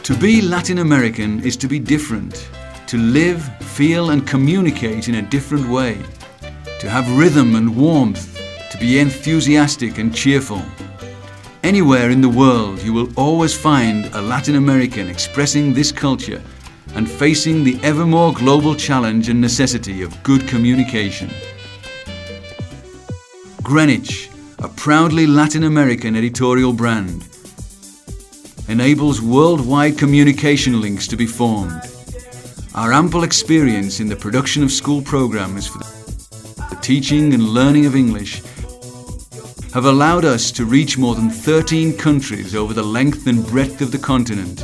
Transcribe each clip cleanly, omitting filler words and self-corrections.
To be Latin American is to be different, to live, feel and communicate in a different way, to have rhythm and warmth, to be enthusiastic and cheerful. Anywhere in the world you will always find a Latin American expressing this culture and facing the ever more global challenge and necessity of good communication. Greenwich, a proudly Latin American editorial brand, enables worldwide communication links to be formed. Our ample experience in the production of school programs for the teaching and learning of English have allowed us to reach more than 13 countries over the length and breadth of the continent,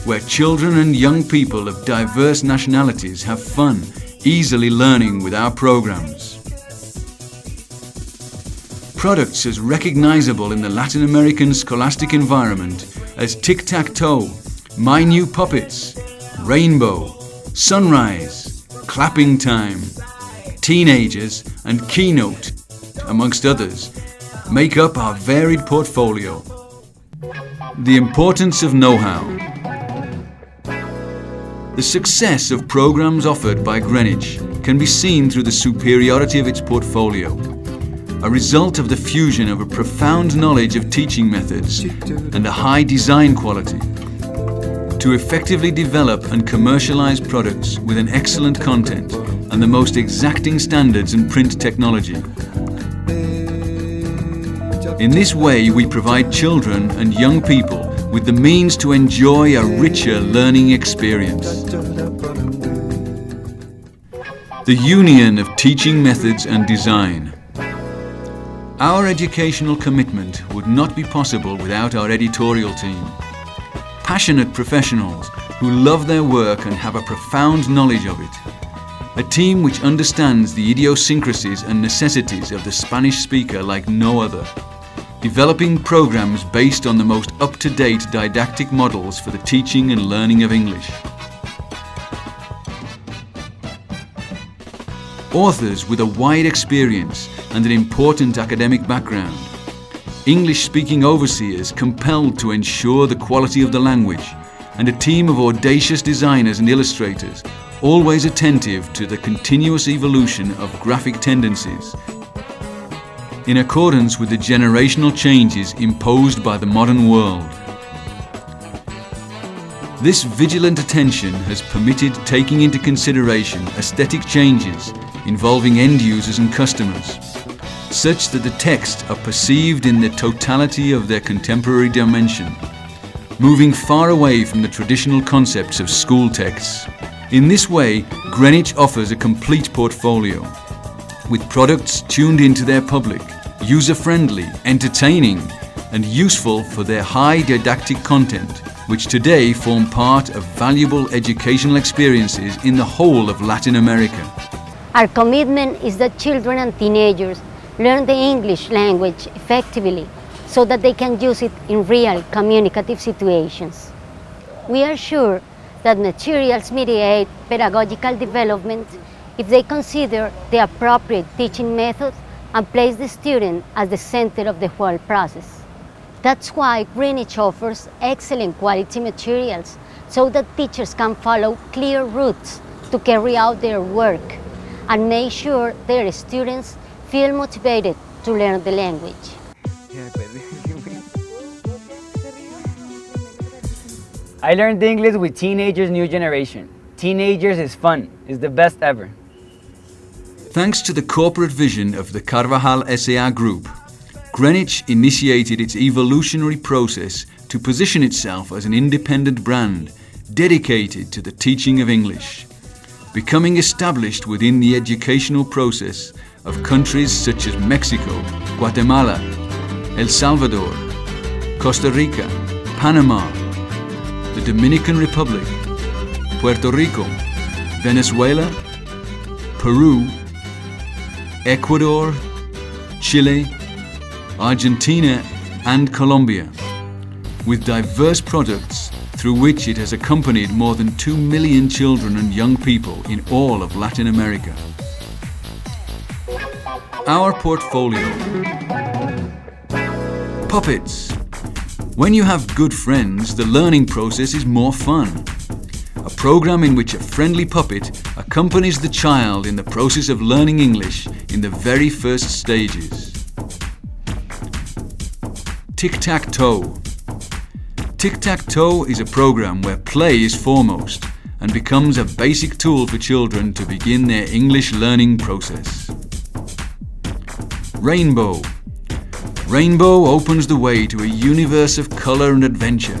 where children and young people of diverse nationalities have fun, easily learning with our programs. Products as recognizable in the Latin American scholastic environment as tic-tac-toe, My New Puppets, Rainbow, Sunrise, Clapping Time, Teenagers and Keynote, amongst others, make up our varied portfolio. The importance of know-how. The success of programs offered by Greenwich can be seen through the superiority of its portfolio, a result of the fusion of a profound knowledge of teaching methods and a high design quality, to effectively develop and commercialize products with an excellent content and the most exacting standards in print technology. In this way, we provide children and young people with the means to enjoy a richer learning experience. The union of teaching methods and design. Our educational commitment would not be possible without our editorial team. Passionate professionals who love their work and have a profound knowledge of it. A team which understands the idiosyncrasies and necessities of the Spanish speaker like no other. Developing programs based on the most up-to-date didactic models for the teaching and learning of English. Authors with a wide experience and an important academic background. English-speaking overseers compelled to ensure the quality of the language, and a team of audacious designers and illustrators, always attentive to the continuous evolution of graphic tendencies, in accordance with the generational changes imposed by the modern world. This vigilant attention has permitted taking into consideration aesthetic changes involving end users and customers, such that the texts are perceived in the totality of their contemporary dimension, moving far away from the traditional concepts of school texts. In this way, Greenwich offers a complete portfolio, with products tuned into their public, user-friendly, entertaining, and useful for their high didactic content, which today form part of valuable educational experiences in the whole of Latin America. Our commitment is that children and teenagers learn the English language effectively so that they can use it in real communicative situations. We are sure that materials mediate pedagogical development if they consider the appropriate teaching method and place the student at the center of the whole process. That's why Greenwich offers excellent quality materials so that teachers can follow clear routes to carry out their work and make sure their students feel motivated to learn the language. I learned English with Teenagers New Generation. Teenagers is fun, is the best ever. Thanks to the corporate vision of the Carvajal S.A. Group, Greenwich initiated its evolutionary process to position itself as an independent brand dedicated to the teaching of English, becoming established within the educational process of countries such as Mexico, Guatemala, El Salvador, Costa Rica, Panama, the Dominican Republic, Puerto Rico, Venezuela, Peru, Ecuador, Chile, Argentina and Colombia, with diverse products through which it has accompanied more than 2 million children and young people in all of Latin America. Our portfolio. Puppets. When you have good friends, the learning process is more fun. A program in which a friendly puppet accompanies the child in the process of learning English in the very first stages. Tic-tac-toe. Tic-tac-toe is a program where play is foremost and becomes a basic tool for children to begin their English learning process. Rainbow. Rainbow opens the way to a universe of colour and adventure.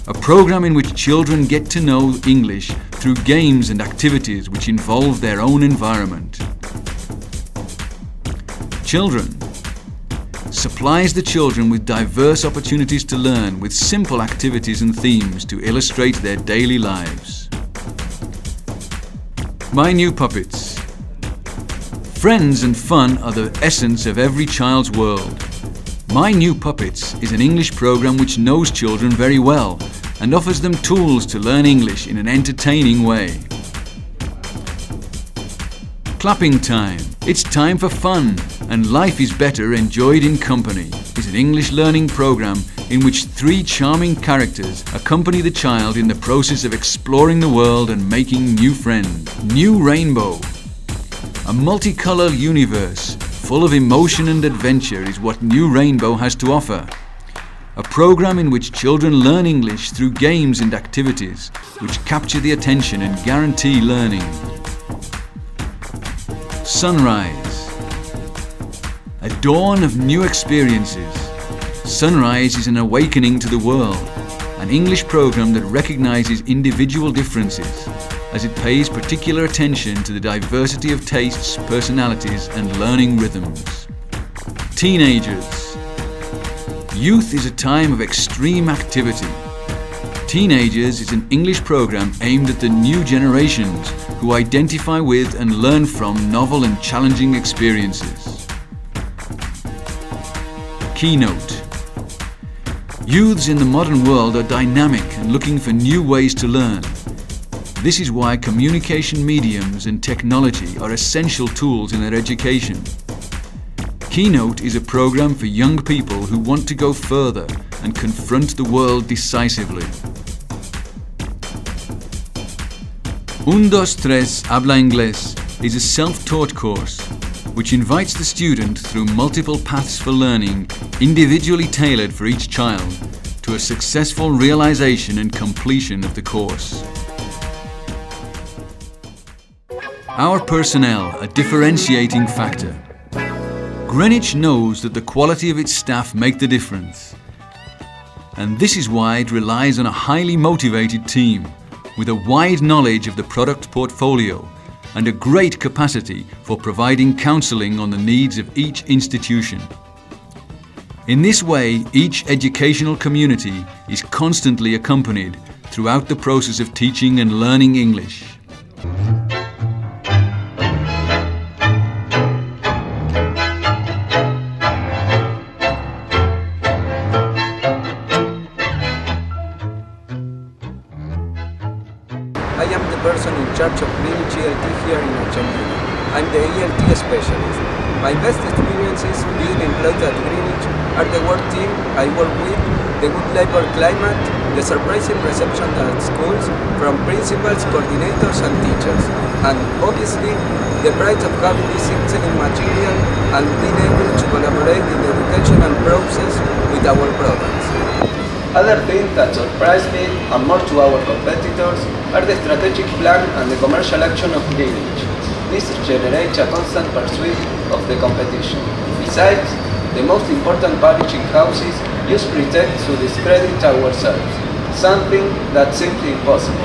A program in which children get to know English through games and activities which involve their own environment. Children supplies the children with diverse opportunities to learn with simple activities and themes to illustrate their daily lives. My New Puppets. Friends and fun are the essence of every child's world. My New Puppets is an English program which knows children very well and offers them tools to learn English in an entertaining way. Clapping Time. It's time for fun, and life is better enjoyed in company is an English learning program in which 3 charming characters accompany the child in the process of exploring the world and making new friends. New Rainbow. A multicolour universe full of emotion and adventure is what New Rainbow has to offer. A program in which children learn English through games and activities which capture the attention and guarantee learning. Sunrise. A dawn of new experiences. Sunrise is an awakening to the world, an English program that recognises individual differences as it pays particular attention to the diversity of tastes, personalities and learning rhythms. Teenagers. Youth is a time of extreme activity. Teenagers is an English program aimed at the new generations who identify with and learn from novel and challenging experiences. Keynote. Youths in the modern world are dynamic and looking for new ways to learn. This is why communication mediums and technology are essential tools in their education. Keynote is a program for young people who want to go further and confront the world decisively. Un, dos, tres, habla inglés is a self-taught course which invites the student through multiple paths for learning, individually tailored for each child, to a successful realization and completion of the course. Our personnel, a differentiating factor. Greenwich knows that the quality of its staff make the difference. And this is why it relies on a highly motivated team with a wide knowledge of the product portfolio and a great capacity for providing counselling on the needs of each institution. In this way, each educational community is constantly accompanied throughout the process of teaching and learning English. I am the person in charge of Greenwich ELT here in Argentina. I'm the ELT specialist. My best experiences being employed at Greenwich are the work team I work with, the good labor climate, the surprising reception at schools from principals, coordinators and teachers, and obviously the pride of having this excellent material and being able to collaborate in the educational process with our products. Other things that surprise me and more to our competitors are the strategic plan and the commercial action of Greenwich. This generates a constant pursuit of the competition. Besides, the most important publishing houses use pretext to discredit ourselves, something that's simply impossible.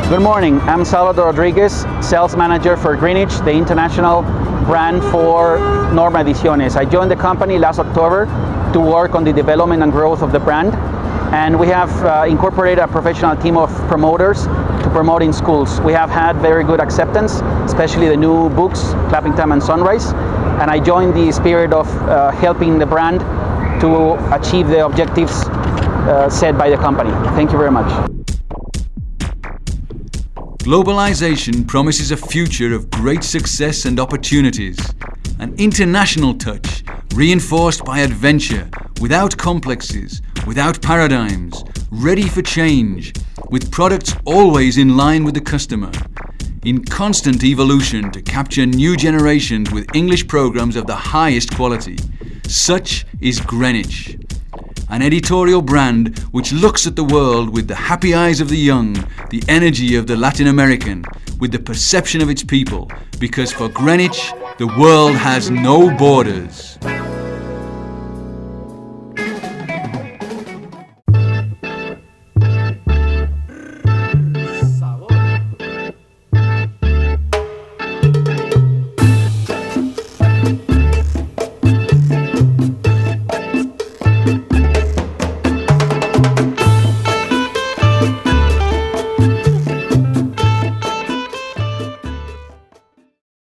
Good morning, I'm Salvador Rodriguez, Sales Manager for Greenwich, the international brand for Norma Ediciones. I joined the company last October to work on the development and growth of the brand, and we have incorporated a professional team of promoters to promote in schools. We have had very good acceptance, especially the new books, Clapping Time and Sunrise, and I joined the spirit of helping the brand to achieve the objectives set by the company. Thank you very much. Globalization promises a future of great success and opportunities. An international touch, reinforced by adventure, without complexes, without paradigms, ready for change, with products always in line with the customer. In constant evolution to capture new generations with English programs of the highest quality. Such is Greenwich. An editorial brand which looks at the world with the happy eyes of the young, the energy of the Latin American, with the perception of its people, because for Greenwich, the world has no borders.